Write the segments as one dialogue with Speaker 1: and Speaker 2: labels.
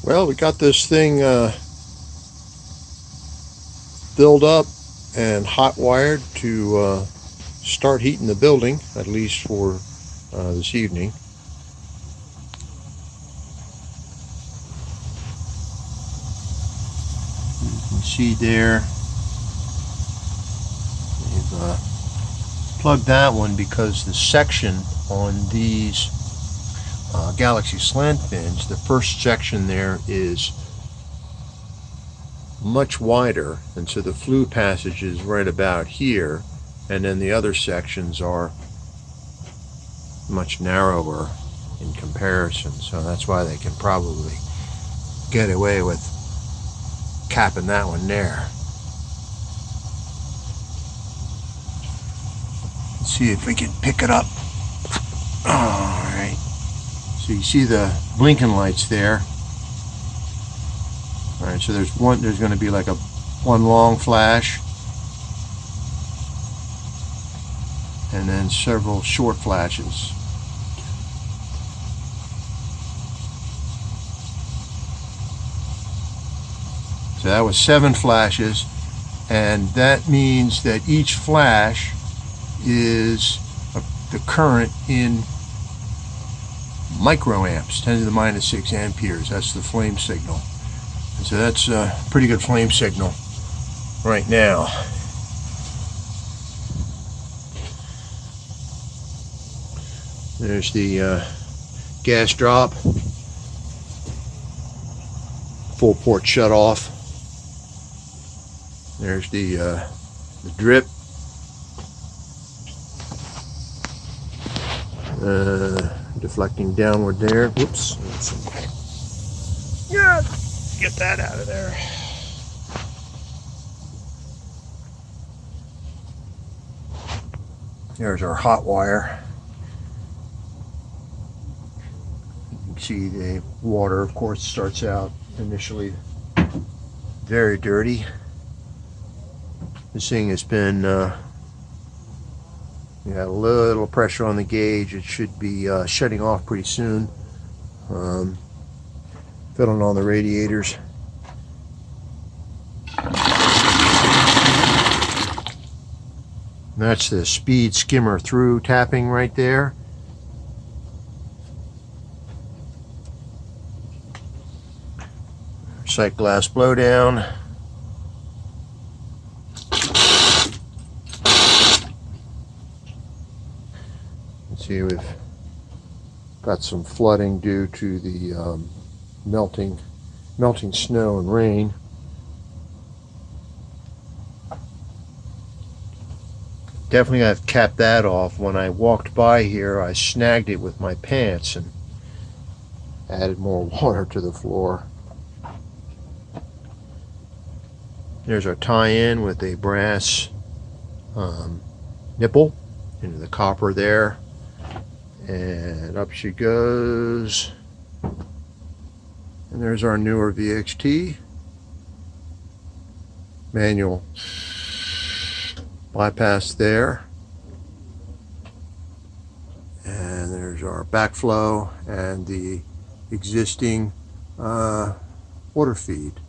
Speaker 1: Well, we got this thing filled up and hot wired to start heating the building, at least for this evening. You can see there, we've plugged that one because the section on these Galaxy Slant fins, the first section there is much wider, and so the flue passage is right about here, and then the other sections are much narrower in comparison, so that's why they can probably get away with capping that one there. Let's see if we can pick it up. Alright, so you see the blinking lights there. Alright, so there's going to be like one long flash and then several short flashes. So that was 7 flashes, and that means that each flash is the current in microamps, 10 to the minus 6 amperes. That's the flame signal. And so that's a pretty good flame signal right now. There's the gas drop, full port shut off. There's the drip, deflecting downward there. Whoops. Yeah, get that out of there. There's our hot wire. You can see the water, of course, starts out initially very dirty. This thing has been got a little pressure on the gauge. It should be shutting off pretty soon. Filling on the radiators. And that's the speed skimmer through tapping right there. Sight glass blowdown. See, we've got some flooding due to the melting snow and rain. Definitely I've capped that off. When I walked by here, I snagged it with my pants and added more water to the floor. There's our tie-in with a brass nipple into the copper there. And up she goes. And there's our newer VXT. Manual bypass there. And there's our backflow and the existing water feed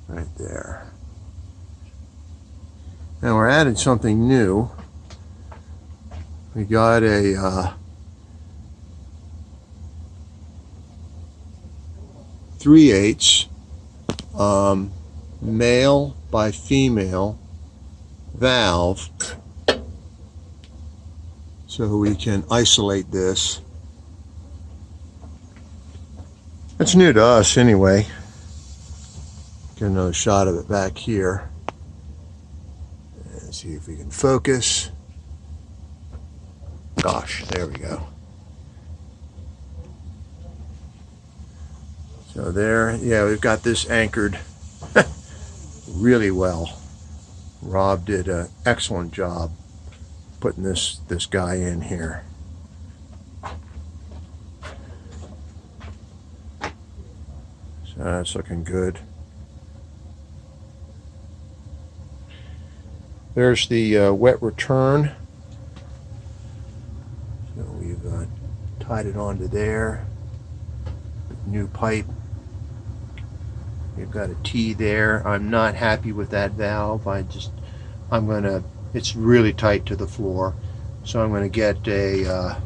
Speaker 1: right there. Now we're adding something new. We got a 3/8 male by female valve, so we can isolate this. It's new to us anyway. Get another shot of it back here and see if we can focus. Gosh, there we go. So there, yeah, we've got this anchored really well. Rob did an excellent job putting this guy in here. So that's looking good. There's the wet return. So we've tied it onto there. New pipe We've got a T there. I'm not happy with that valve. It's really tight to the floor. So I'm going to get a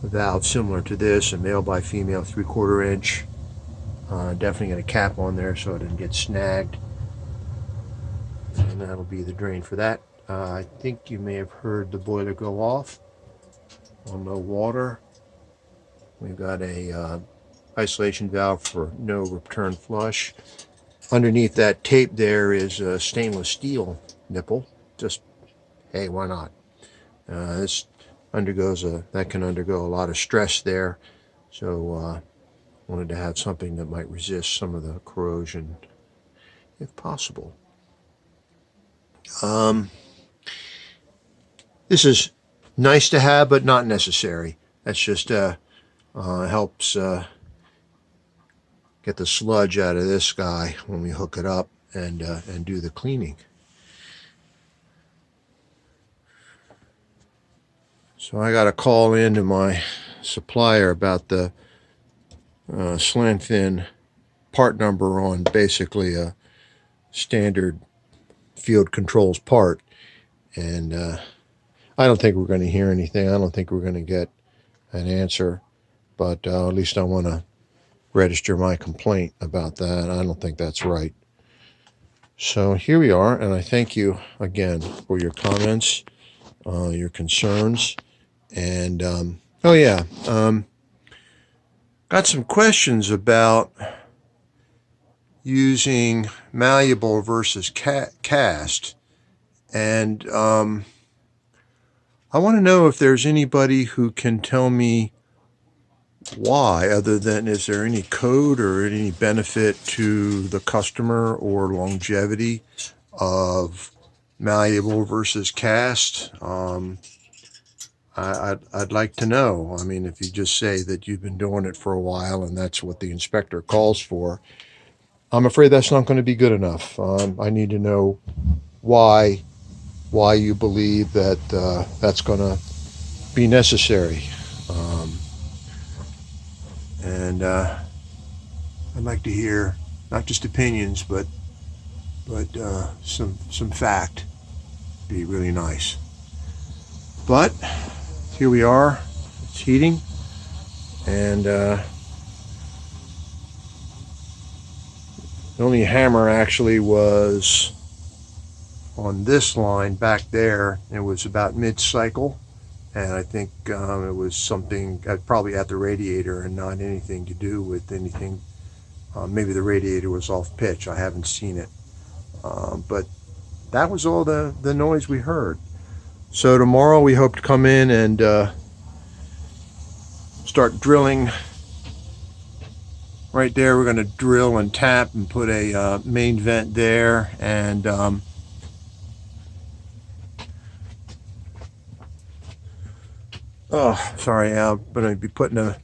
Speaker 1: valve similar to this, a male by female 3/4 inch. Definitely going to cap on there so it doesn't get snagged. And that'll be the drain for that. I think you may have heard the boiler go off on low water. We've got a isolation valve for no return flush. Underneath that tape there is a stainless steel nipple. Just, hey, why not? This that can undergo a lot of stress there. So wanted to have something that might resist some of the corrosion if possible. This is nice to have, but not necessary. That's just helps get the sludge out of this guy when we hook it up and do the cleaning. So I got a call into my supplier about the slant fin part number on basically a standard field controls part, and I don't think we're going to hear anything. I don't think we're going to get an answer, but at least I want to register my complaint about that. I don't think that's right. So here we are, and I thank you again for your comments, your concerns, and got some questions about using malleable versus cast, and I want to know if there's anybody who can tell me why, other than is there any code or any benefit to the customer or longevity of malleable versus cast. I'd like to know. I mean, if you just say that you've been doing it for a while and that's what the inspector calls for, I'm afraid that's not going to be good enough. I need to know why you believe that that's going to be necessary. And I'd like to hear not just opinions, but some fact. Be really nice. But here we are. It's heating, and the only hammer actually was on this line back there. It was about mid-cycle, and I think it was something probably at the radiator and not anything to do with anything. Maybe the radiator was off pitch. I haven't seen it, but that was all the noise we heard. So tomorrow we hope to come in and start drilling. Right there, we're going to drill and tap and put a main vent there, and I'm going to be putting a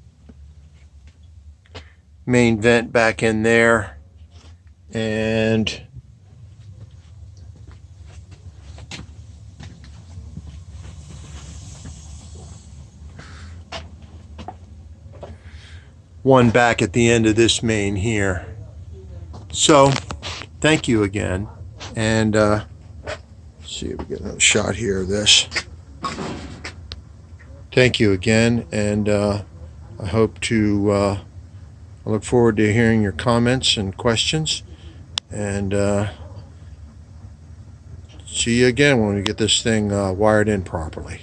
Speaker 1: main vent back in there, and one back at the end of this main here. So thank you again, and let's see if we get another shot here of this. Thank you again, and I hope to I look forward to hearing your comments and questions, and see you again when we get this thing wired in properly.